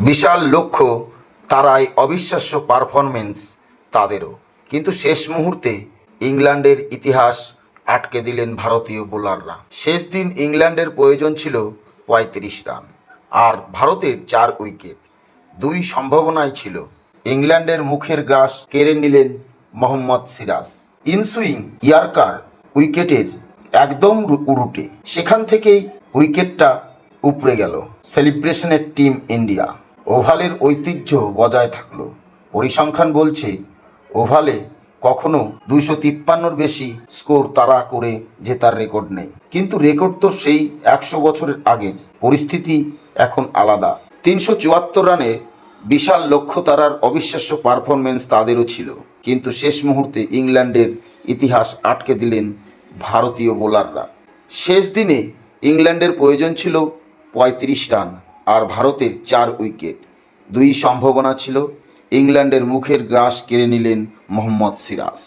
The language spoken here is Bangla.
বিশাল লক্ষ্য, তারাই অবিশ্বাস্য পারফরমেন্স তাদেরও, কিন্তু শেষ মুহূর্তে ইংল্যান্ডের ইতিহাস আটকে দিলেন ভারতীয় বোলাররা। শেষ দিন ইংল্যান্ডের প্রয়োজন ছিল ৩৫ রান, আর ভারতের ৪ উইকেট। দুই সম্ভাবনাই ছিল। ইংল্যান্ডের মুখের গ্রাস কেড়ে নিলেন মোহাম্মদ সিরাজ। ইনসুইং ইয়ার্কার উইকেটের একদম উরুটে, সেখান থেকেই উইকেটটা উপড়ে গেল। সেলিব্রেশনের টিম ইন্ডিয়া। ওভালের ঐতিহ্য বজায় থাকলো। পরিসংখ্যান বলছে ওভালে কখনো ২৫৩র বেশি স্কোর তাড়া করে জেতার রেকর্ড নেই, কিন্তু রেকর্ড তো সেই ১০০ বছরের আগের। পরিস্থিতি এখন আলাদা। ৩৭৪ রানে বিশাল লক্ষ্য তারার অবিশ্বাস্য পারফরমেন্স তাদেরও ছিল, কিন্তু শেষ মুহূর্তে ইংল্যান্ডের ইতিহাস আটকে দিলেন ভারতীয় বোলাররা। শেষ দিনে ইংল্যান্ডের প্রয়োজন ছিল ৩৫ রান, আর ভারতের ৪ উইকেট। দুই সম্ভাবনা ছিল। ইংল্যান্ডের মুখের গ্রাস কেড়ে নিলেন মোহাম্মদ সিরাজ।